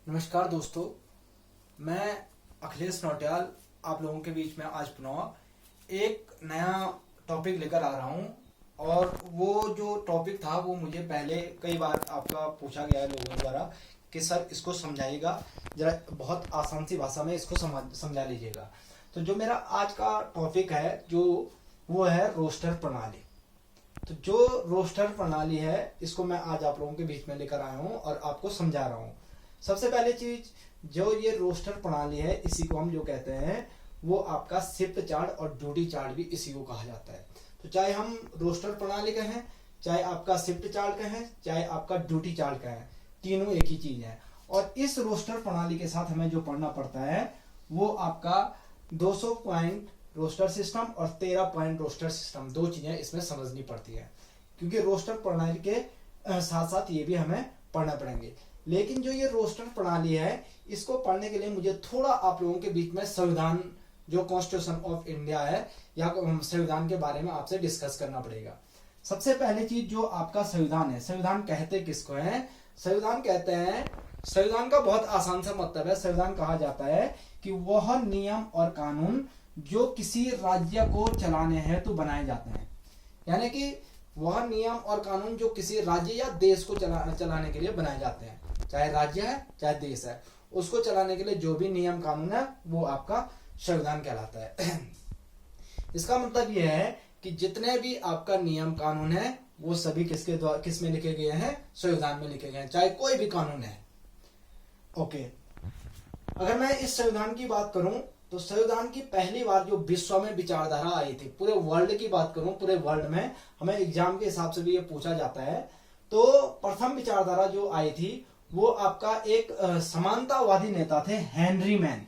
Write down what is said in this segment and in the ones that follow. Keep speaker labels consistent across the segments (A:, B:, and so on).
A: नमस्कार दोस्तों, मैं अखिलेश नौटियाल आप लोगों के बीच में आज पुनः एक नया टॉपिक लेकर आ रहा हूं। और वो जो टॉपिक था वो मुझे पहले कई बार आपका पूछा गया है लोगों द्वारा कि सर इसको समझाइएगा, जरा बहुत आसान सी भाषा में इसको समझा लीजिएगा। तो जो मेरा आज का टॉपिक है वो है रोस्टर प्रणाली। तो जो रोस्टर प्रणाली है इसको मैं आज आप लोगों के बीच में लेकर आया हूँ और आपको समझा रहा हूँ। सबसे पहले चीज, जो ये रोस्टर प्रणाली है इसी को हम जो कहते हैं वो आपका शिफ्ट चार्ट और ड्यूटी चार्ट भी इसी को कहा जाता है। तो चाहे हम रोस्टर प्रणाली कहें, चाहे आपका शिफ्ट चार्ट कहें, चाहे आपका ड्यूटी चार्ट कहें, तीनों एक ही चीज है। और इस रोस्टर प्रणाली के साथ हमें जो पढ़ना पड़ता है वो आपका 200 पॉइंट रोस्टर सिस्टम और 13 पॉइंट रोस्टर सिस्टम, दो चीजें इसमें समझनी पड़ती है, क्योंकि रोस्टर प्रणाली के साथ साथ ये भी हमें पढ़ना पड़ेंगे। लेकिन जो ये रोस्टर प्रणाली है इसको पढ़ने के लिए मुझे थोड़ा आप लोगों के बीच में संविधान, जो कॉन्स्टिट्यूशन ऑफ इंडिया है, या संविधान के बारे में आपसे डिस्कस करना पड़ेगा। सबसे पहली चीज जो आपका संविधान है, संविधान कहते किसको है? संविधान कहते हैं, संविधान का बहुत आसान सा मतलब है, संविधान कहा जाता है कि वह नियम और कानून जो किसी राज्य को चलाने हेतु बनाए जाते हैं। यानी कि वह नियम और कानून जो किसी राज्य या देश को चलाने के लिए बनाए जाते हैं, चाहे राज्य है चाहे देश है, उसको चलाने के लिए जो भी नियम कानून है वो आपका संविधान कहलाता है। इसका मतलब यह है कि जितने भी आपका नियम कानून है वो सभी किस में लिखे गए हैं? संविधान में लिखे गए हैं, चाहे कोई भी कानून है। ओके, अगर मैं इस संविधान की बात करूं तो संविधान की पहली बार जो विश्व में विचारधारा आई थी, पूरे वर्ल्ड की बात करूं, पूरे वर्ल्ड में हमें एग्जाम के हिसाब से भी ये पूछा जाता है, तो प्रथम विचारधारा जो आई थी वो आपका एक समानतावादी नेता थे, हेनरी मैन।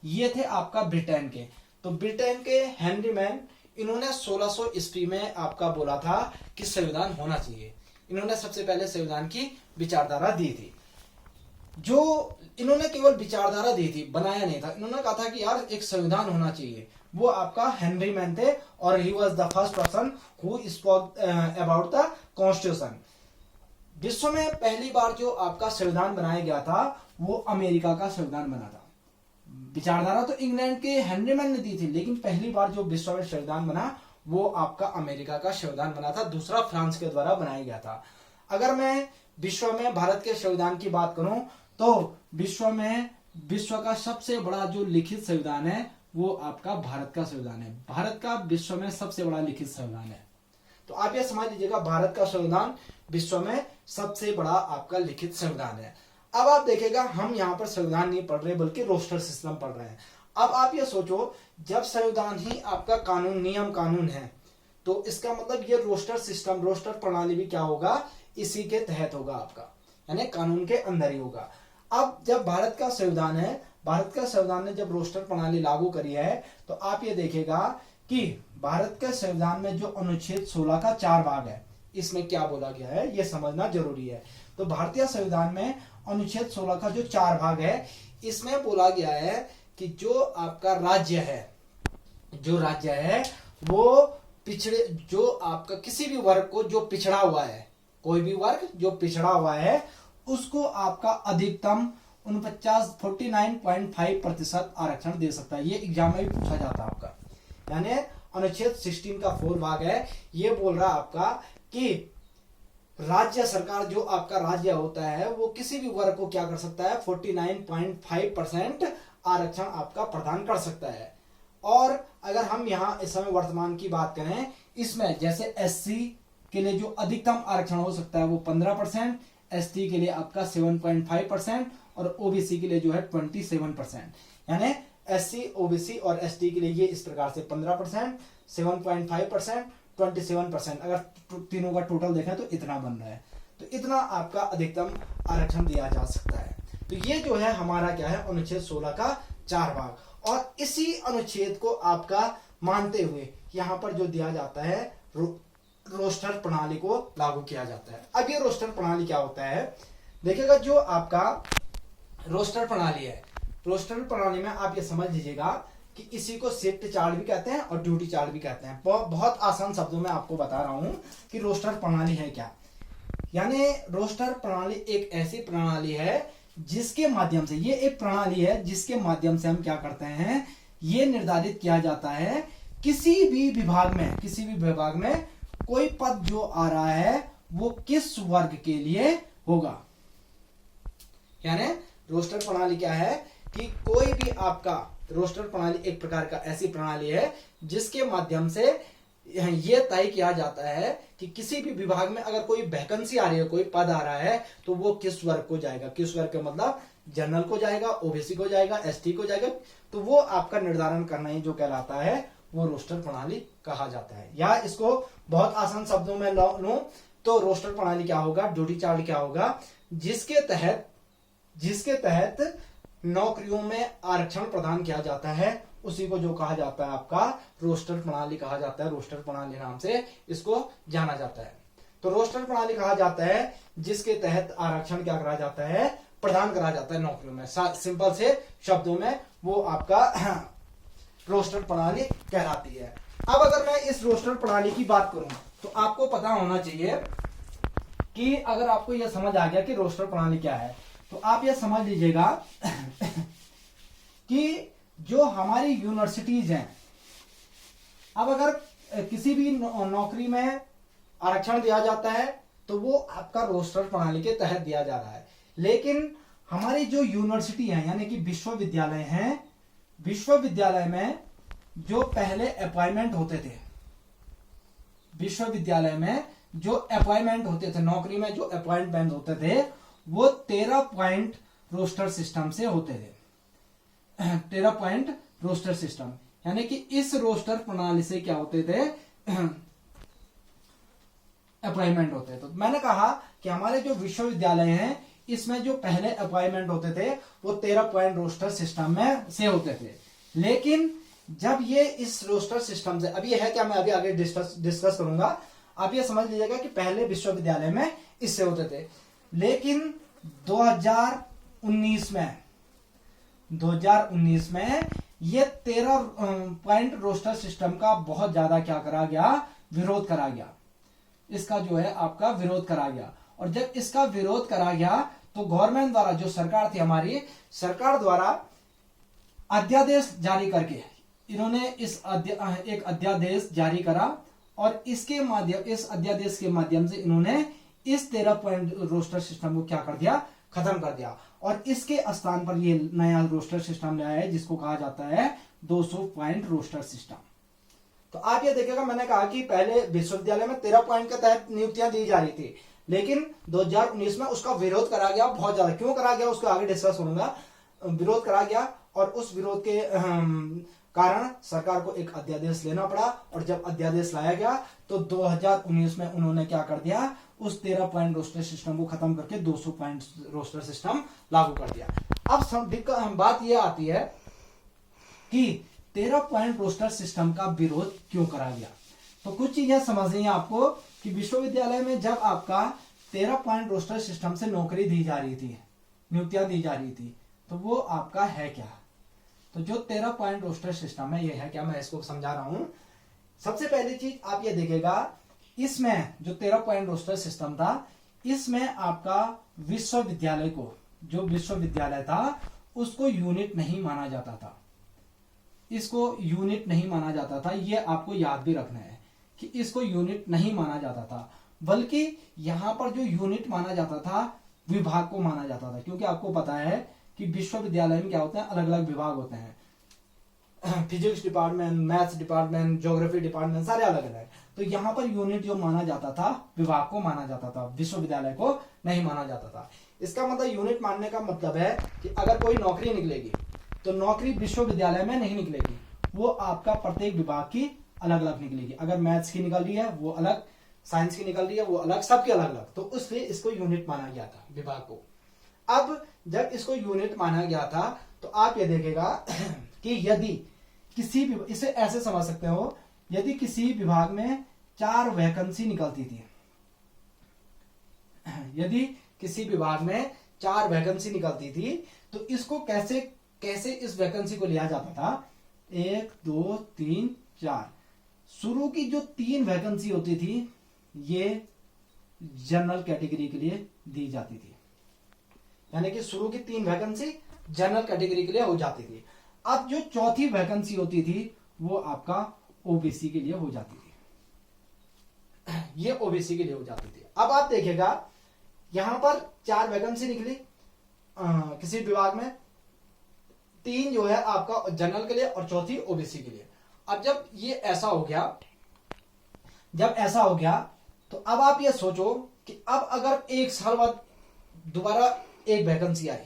A: ये थे आपका ब्रिटेन के। तो ब्रिटेन के हेनरी मैन, इन्होंने 1600 ईस्वी में आपका बोला था कि संविधान होना चाहिए। इन्होंने सबसे पहले संविधान की विचारधारा दी थी। जो इन्होंने केवल विचारधारा दी थी, बनाया नहीं था। इन्होंने कहा था कि यार एक संविधान होना चाहिए। वो आपका हेनरी मैन थे और he was the first person who spoke about the constitution. विश्व में पहली बार जो आपका संविधान बनाया गया था वो अमेरिका का संविधान बना था। विचारधारा तो इंग्लैंड के हेनरी मैन ने दी थी, लेकिन पहली बार जो विश्व में संविधान बना वो आपका अमेरिका का संविधान बना था, दूसरा फ्रांस के द्वारा बनाया गया था। अगर मैं विश्व में भारत के संविधान की बात करूं तो विश्व का सबसे बड़ा जो लिखित संविधान है वो आपका भारत का संविधान है। भारत का विश्व में सबसे बड़ा लिखित संविधान है। तो आप ये समझ लीजिएगा, भारत का संविधान विश्व में सबसे बड़ा आपका लिखित संविधान है। अब आप देखिएगा, हम यहाँ पर संविधान नहीं पढ़ रहे बल्कि रोस्टर सिस्टम पढ़ रहे हैं। अब आप ये सोचो, जब संविधान ही आपका कानून, नियम कानून है, तो इसका मतलब ये रोस्टर सिस्टम, रोस्टर प्रणाली भी क्या होगा? इसी के तहत होगा आपका, यानी कानून के अंदर ही होगा। अब जब भारत का संविधान है, भारत का संविधान ने जब रोस्टर प्रणाली लागू करी है, तो आप ये देखेगा कि भारत के संविधान में जो अनुच्छेद 16 का 4 भाग है, इसमें क्या बोला गया है ये समझना जरूरी है। तो भारतीय संविधान में अनुच्छेद 16 का जो 4 भाग है, इसमें बोला गया है कि जो आपका राज्य है, जो राज्य है वो पिछड़े, जो आपका किसी भी वर्ग को जो पिछड़ा हुआ है, कोई भी वर्ग जो पिछड़ा हुआ है, उसको आपका अधिकतम 49.5% आरक्षण दे सकता है। ये एग्जाम में भी पूछा जाता है आपका। यानी अनुच्छेद 16 का 4 भाग है, ये बोल रहा है आपका कि राज्य सरकार, जो आपका राज्य होता है, वो किसी भी वर्ग को क्या कर सकता है? 49.5% आरक्षण आपका प्रदान कर सकता है। और अगर हम यहाँ इस समय वर्तमान की बात करें, इसमें जैसे एससी के लिए जो अधिकतम आरक्षण हो सकता है वो 15%, एसटी के लिए आपका 7.5% और ओबीसी के लिए जो है 27%। यानी एससी, ओबीसी और एसटी के लिए ये इस प्रकार से 15%, 7.5%, 27%। अगर तीनों का टोटल देखें तो इतना बन रहा है। तो इतना आपका अधिकतम आरक्षण दिया जा सकता है। तो ये जो है हमारा क्या है? अनुच्छेद 16 का 4 भाग। और इसी अनुच्छेद को आपका मानते हुए यहाँ पर जो दिया जाता है, रोस्टर प्रणाली को लागू किया जाता है। अब ये रोस्टर प्रणाली क्या होता है? देखिएगा, जो आपका रोस्टर प्रणाली है, रोस्टर प्रणाली में आप ये समझ लीजिएगा कि इसी को शिफ्ट चार्ट भी कहते हैं और ड्यूटी चार्ट भी कहते हैं। बहुत आसान शब्दों में आपको बता रहा हूं कि रोस्टर प्रणाली है क्या। यानी रोस्टर प्रणाली एक ऐसी प्रणाली है जिसके माध्यम से, ये एक प्रणाली है जिसके माध्यम से हम क्या करते हैं, ये निर्धारित किया जाता है किसी भी विभाग में कोई पद जो आ रहा है वो किस वर्ग के लिए होगा। यानी रोस्टर प्रणाली क्या है कि कोई भी आपका रोस्टर प्रणाली एक प्रकार का ऐसी प्रणाली है जिसके माध्यम से यह तय किया जाता है कि किसी भी विभाग में अगर कोई वैकेंसी आ रही है, कोई पद आ रहा है, तो वो किस वर्ग को जाएगा। किस वर्ग का मतलब जनरल को जाएगा, ओबीसी को जाएगा, एसटी को जाएगा। तो वो आपका निर्धारण करना ही जो कहलाता है वो रोस्टर प्रणाली कहा जाता है। या इसको बहुत आसान शब्दों में लूं तो रोस्टर प्रणाली क्या होगा, ड्यूटी चार्ट क्या होगा, जिसके तहत नौकरियों में आरक्षण प्रदान किया जाता है, उसी को जो कहा जाता है आपका रोस्टर प्रणाली कहा जाता है। रोस्टर प्रणाली नाम से इसको जाना जाता है। तो रोस्टर प्रणाली कहा जाता है जिसके तहत आरक्षण क्या करा जाता है, प्रदान करा जाता है नौकरियों में। सिंपल से शब्दों में वो आपका रोस्टर प्रणाली कहलाती है। अब अगर मैं इस रोस्टर प्रणाली की बात करूं तो आपको पता होना चाहिए कि अगर आपको यह समझ आ गया कि रोस्टर प्रणाली क्या है, तो आप यह समझ लीजिएगा कि जो हमारी यूनिवर्सिटीज हैं, अब अगर किसी भी नौकरी में आरक्षण दिया जाता है तो वो आपका रोस्टर प्रणाली के तहत दिया जा रहा है। लेकिन हमारी जो यूनिवर्सिटी है यानी कि विश्वविद्यालय हैं, विश्वविद्यालय में जो पहले अपॉइंटमेंट होते थे, विश्वविद्यालय में जो अपॉइंटमेंट होते थे, नौकरी में जो अपॉइंटमेंट होते थे, वो 13 पॉइंट रोस्टर सिस्टम से होते थे। 13 पॉइंट रोस्टर सिस्टम यानी कि इस रोस्टर प्रणाली से क्या होते थे, अपॉइंटमेंट होते थे। तो मैंने कहा कि हमारे जो विश्वविद्यालय हैं इसमें जो पहले अपॉइंटमेंट होते थे वो 13 पॉइंट रोस्टर सिस्टम में से होते थे। लेकिन जब ये इस रोस्टर सिस्टम से, अब ये है क्या, मैं अभी आगे डिस्कस करूंगा, आप ये समझ लीजिएगा कि पहले विश्वविद्यालय में इससे होते थे। लेकिन 2019 में ये 13 पॉइंट रोस्टर सिस्टम का बहुत ज्यादा क्या करा गया, विरोध करा गया। इसका जो है आपका विरोध करा गया। और जब इसका विरोध करा गया तो गवर्नमेंट द्वारा, जो सरकार थी हमारी, सरकार द्वारा अध्यादेश जारी करके इन्होंने एक अध्यादेश जारी करा और इस अध्यादेश के माध्यम से इन्होंने इस 13 पॉइंट रोस्टर सिस्टम को क्या कर दिया, खत्म कर दिया। और इसके स्थान पर ये नया रोस्टर सिस्टम लाया है जिसको कहा जाता है 200 पॉइंट रोस्टर सिस्टम। तो आप ये देखिएगा, मैंने कहा कि पहले विश्वविद्यालय में 13 पॉइंट के तहत नियुक्तियां दी जा रही थी, लेकिन 2019 में उसका विरोध करा गया बहुत ज्यादा। क्यों करा गया उसको आगे डिस्कस करूंगा। विरोध करा गया और उस विरोध के कारण सरकार को एक अध्यादेश लेना पड़ा। और जब अध्यादेश लाया गया तो 2019 में उन्होंने क्या कर दिया, उस 13 पॉइंट रोस्टर सिस्टम को खत्म करके 200 पॉइंट रोस्टर सिस्टम लागू कर दिया। अब बात यह आती है कि 13 पॉइंट रोस्टर सिस्टम का विरोध क्यों करा गया। तो कुछ चीजें समझनी है आपको कि विश्वविद्यालय में जब आपका 13 पॉइंट रोस्टर सिस्टम से नौकरी दी जा रही थी, नियुक्तियां दी जा रही थी, तो वो आपका है क्या। तो जो 13 पॉइंट रोस्टर सिस्टम है ये है क्या, मैं इसको समझा रहा हूं। सबसे पहली चीज आप ये देखिएगा, इसमें जो 13 पॉइंट रोस्टर सिस्टम था, इसमें आपका विश्वविद्यालय को, जो विश्वविद्यालय था उसको यूनिट नहीं माना जाता था। इसको यूनिट नहीं माना जाता था, ये आपको याद भी रखना है कि इसको यूनिट नहीं माना जाता था, बल्कि यहां पर जो यूनिट माना जाता था विभाग को माना जाता था। क्योंकि आपको पता है कि विश्वविद्यालय में क्या होते हैं, अलग अलग विभाग होते हैं, physics department, maths department, geography department, सारे अलग अलग। तो यहाँ पर यूनिट जो माना जाता था विभाग को माना जाता था, विश्वविद्यालय को नहीं माना जाता था। इसका मतलब यूनिट मानने का मतलब है कि अगर कोई नौकरी निकलेगी तो नौकरी विश्वविद्यालय में नहीं निकलेगी, वो आपका प्रत्येक विभाग की अलग अलग निकलेगी। अगर मैथ्स की निकल रही है वो अलग, साइंस की निकल रही है वो अलग, सबके अलग अलग। तो इसलिए इसको यूनिट माना गया था विभाग को। अब जब इसको यूनिट माना गया था तो आप ये देखेगा कि यदि किसी भी, इसे ऐसे समझ सकते हो, यदि किसी विभाग में 4 वैकेंसी निकलती थी, यदि किसी विभाग में 4 वैकेंसी निकलती थी तो इसको कैसे इस वैकेंसी को लिया जाता था, 1 2 3 4। शुरू की जो 3 वैकेंसी होती थी ये जनरल कैटेगरी के लिए दी जाती थी। यानी कि शुरू की 3 वैकेंसी जनरल कैटेगरी के लिए हो जाती थी। अब जो चौथी वैकेंसी होती थी वो आपका ओबीसी के लिए हो जाती थी। ये ओबीसी के लिए हो जाती थी। अब आप देखिएगा यहां पर 4 वैकेंसी निकली किसी विभाग में, 3 जो है आपका जनरल के लिए और चौथी ओबीसी के लिए। अब जब ये ऐसा हो गया, जब ऐसा हो गया तो अब आप ये सोचो कि अब अगर 1 साल बाद दोबारा एक वैकेंसी आई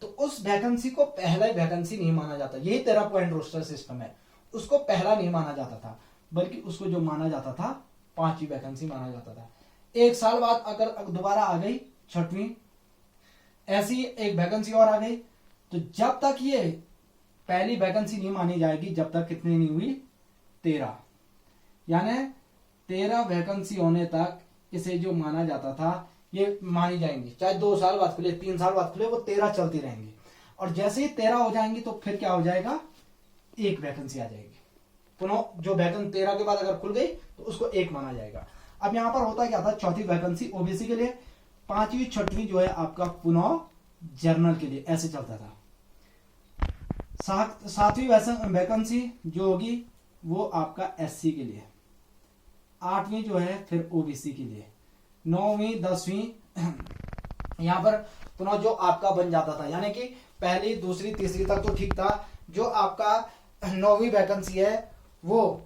A: तो उस वैकेंसी को पहला वैकेंसी नहीं माना जाता। यही 13 पॉइंट रोस्टर सिस्टम है, उसको पहला नहीं माना जाता था, बल्कि उसको जो माना जाता था 5वीं वैकेंसी माना जाता था। 1 साल बाद अगर दोबारा आ गई 6वीं, ऐसी एक वैकेंसी और आ गई, तो जब तक ये पहली वैकेंसी नहीं मानी जाएगी, जब तक कितनी नहीं हुई 13, यानी 13 वैकेंसी होने तक इसे जो माना जाता था ये मानी जाएंगी। चाहे 2 साल बाद खुले, 3 साल बाद खुले, वो 13 चलती रहेंगी। और जैसे ही 13 हो जाएंगी तो फिर क्या हो जाएगा, एक वैकेंसी आ जाएगी। पुनः जो वैकेंसी 13 के बाद अगर खुल गई तो उसको एक माना जाएगा। अब यहां पर होता क्या था, चौथी वैकेंसी ओबीसी के लिए, 5वीं 6वीं जो है आपका पुनः जनरल के लिए, ऐसे चलता था। 7वीं वैकेंसी जो होगी वो आपका एससी के लिए, 8वीं जो है फिर ओबीसी के लिए, 9वीं 10वीं यहां पर पुनः जो आपका बन जाता था, यानी कि पहली दूसरी तीसरी तक तो ठीक था। जो आपका 9वीं वैकेंसी है वो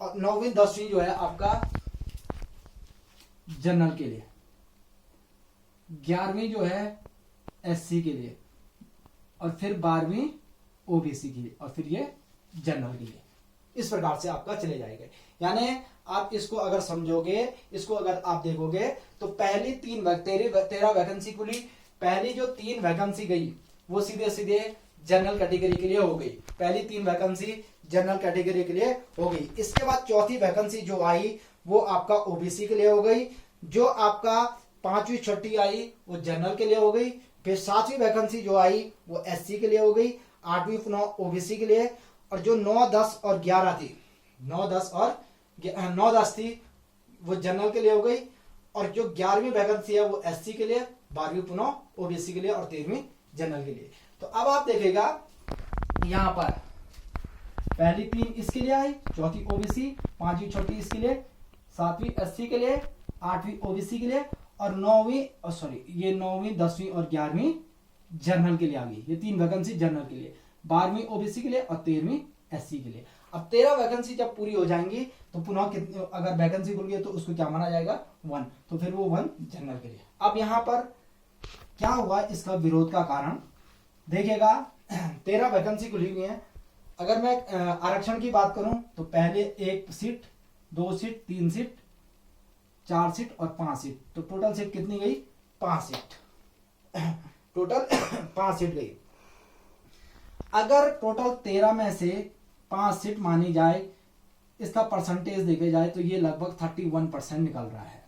A: 9वीं 10वीं जो है आपका जनरल के लिए, 11वीं जो है एससी के लिए, और फिर 12वीं ओबीसी के लिए, और फिर ये जनरल के लिए। इस प्रकार से आपका चले जाएगा। यानी आप इसको अगर समझोगे, इसको अगर आप देखोगे तो पहली 13 वैकेंसी खुली, पहली जो 3 वैकेंसी गई वो सीधे सीधे जनरल कैटेगरी के लिए हो गई। पहली 3 वैकेंसी जनरल कैटेगरी के लिए हो गई। इसके बाद चौथी वैकेंसी जो आई वो आपका ओबीसी के लिए हो गई। जो आपका 5वीं 6वीं आई वो जनरल के लिए हो गई। फिर 7वीं वैकेंसी जो आई वो एससी के लिए हो गई, 8वीं पुनः ओबीसी के लिए, और जो 9, 10 और 11 थी, 9, 10 थी वो जनरल के लिए हो गई, और जो 11वीं वैकेंसी है वो एससी के लिए, 12वीं पुनः ओबीसी के लिए, और 13वीं जनरल के लिए। तो अब आप देखेगा यहां पर पहली 3 इसके लिए आई, चौथी ओबीसी, 5वीं 6वीं इसके लिए, 7वीं एससी के लिए, 8वीं ओबीसी के लिए, और 9वीं 10वीं और 11वीं जनरल के लिए आ गई। ये 3 वैकेंसी जनरल के लिए, 12वीं ओबीसी के लिए और 13वीं एससी के लिए। अब 13 वैकेंसी जब पूरी हो जाएंगी तो पुनः अगर वैकेंसी खुल गई तो उसको क्या माना जाएगा, 1, तो फिर वो 1 जनरल के लिए। अब यहां पर क्या हुआ, इसका विरोध का कारण देखिएगा। 13 वैकेंसी खुली हुई है। अगर मैं आरक्षण की बात करूं तो पहले 1 सीट, 2 सीट, 3 सीट, 4 सीट और 5 सीट, तो टोटल सीट कितनी गई, 5 सीट। टोटल 5 सीट गई। अगर टोटल 13 में से 5 सीट मानी जाए, इसका परसेंटेज देखे जाए तो ये लगभग 31% निकल रहा है।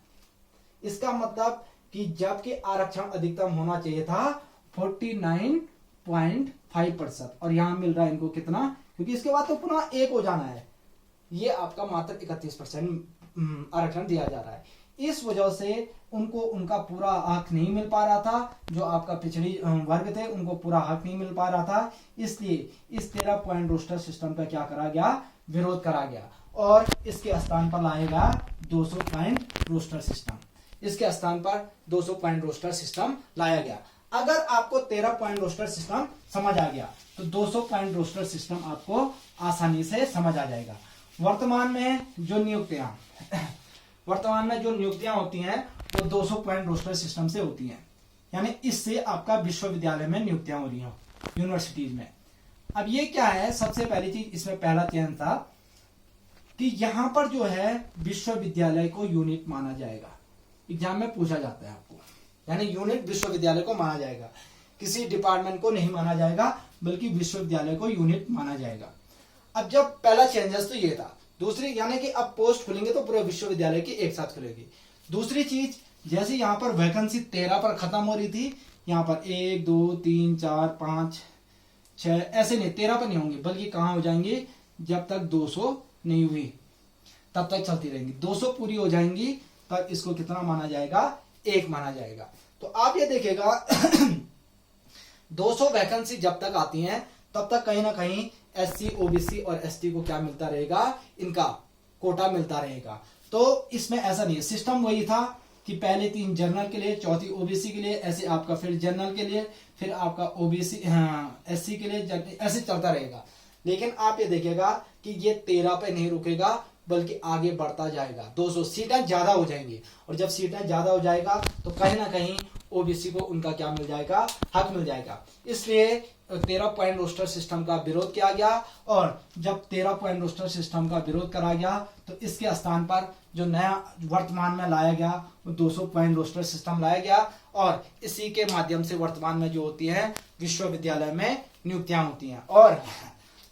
A: इसका मतलब कि जबकि आरक्षण अधिकतम होना चाहिए था 49.5%, और यहां मिल रहा है इनको कितना, क्योंकि इसके बाद तो पुनः 1 हो जाना है, ये आपका मात्र 31% आरक्षण दिया जा रहा है। इस वजह से उनको उनका पूरा हक नहीं मिल पा रहा था। जो आपका पिछड़ी वर्ग थे उनको पूरा हक नहीं मिल पा रहा था, इसलिए इस 13 पॉइंट रोस्टर सिस्टम का क्या करा गया, विरोध करा गया, और इसके स्थान पर लाएगा 200 पॉइंट रोस्टर सिस्टम। इसके स्थान पर 200 पॉइंट रोस्टर सिस्टम लाया गया। अगर आपको 13 पॉइंट रोस्टर सिस्टम समझ आ गया तो 200 पॉइंट रोस्टर सिस्टम आपको आसानी से समझ आ जाएगा। वर्तमान में जो नियुक्तियां होती हैं वो 200 पॉइंट रोस्टर सिस्टम से होती हैं, यानी इससे आपका विश्वविद्यालय में नियुक्तियां हो रही हैं, यूनिवर्सिटीज में। अब ये क्या है, सबसे पहली चीज इसमें पहला चयन था कि यहां पर जो है विश्वविद्यालय को यूनिट माना जाएगा। एग्जाम में पूछा जाता है आपको, यानी यूनिट विश्वविद्यालय को माना जाएगा, किसी डिपार्टमेंट को नहीं माना जाएगा, बल्कि विश्वविद्यालय को यूनिट माना जाएगा। अब जब पहला चेंजेस तो ये था। दूसरी, यानी कि अब पोस्ट खुलेंगे तो पूरे विश्वविद्यालय की एक साथ खुलेगी। दूसरी चीज, जैसे यहाँ पर वैकेंसी 13 पर खत्म हो रही थी, यहाँ पर 1, 2, 3, 4, 5, 6 ऐसे नहीं, 13 पर नहीं होंगे, बल्कि कहाँ हो जाएंगे, जब तक 200 नहीं हुई तब तक चलती रहेंगी। 200 पूरी हो जाएंगी तब इसको कितना माना जाएगा, 1 माना जाएगा। तो आप ये देखिएगा 200 वैकेंसी जब तक आती हैं तब तक कहीं ना कहीं SC OBC और ST को क्या मिलता रहेगा, इनका कोटा मिलता रहेगा। तो इसमें ऐसा नहीं है, सिस्टम वही था कि पहले 3 जनरल के लिए, चौथी OBC के लिए, ऐसे आपका फिर जनरल के लिए, फिर आपका OBC SC के लिए, ऐसे चलता रहेगा। लेकिन आप ये देखिएगा कि ये 13 पे नहीं रुकेगा बल्कि आगे बढ़ता जाएगा। 200 सीटें ज्यादा हो जाएंगी और जब सीटें ज्यादा हो जाएगा तो कहीं ना कहीं OBC को उनका क्या मिल जाएगा, हक मिल जाएगा। इसलिए 13 पॉइंट रोस्टर सिस्टम का विरोध किया गया और जब 13 पॉइंट रोस्टर सिस्टम का विरोध करा गया तो इसके स्थान पर जो नया वर्तमान में लाया गया वो 200 पॉइंट रोस्टर सिस्टम लाया गया और इसी के माध्यम से वर्तमान में जो होती है विश्वविद्यालय में नियुक्तियां होती हैं। और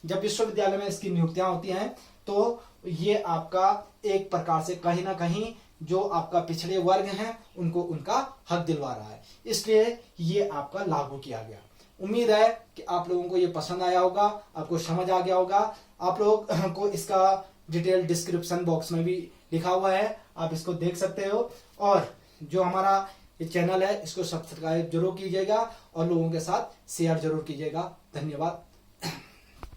A: जब विश्वविद्यालय में इसकी नियुक्तियां होती हैं तो ये आपका एक प्रकार से कहीं ना कहीं जो आपका पिछड़े वर्ग हैं उनको उनका हक दिलवा रहा है, इसलिए ये आपका लागू किया गया। उम्मीद है कि आप लोगों को ये पसंद आया होगा, आपको समझ आ गया होगा। आप लोग को इसका डिटेल डिस्क्रिप्शन बॉक्स में भी लिखा हुआ है, आप इसको देख सकते हो। और जो हमारा ये चैनल है इसको सब्सक्राइब जरूर कीजिएगा और लोगों के साथ शेयर जरूर कीजिएगा। धन्यवाद।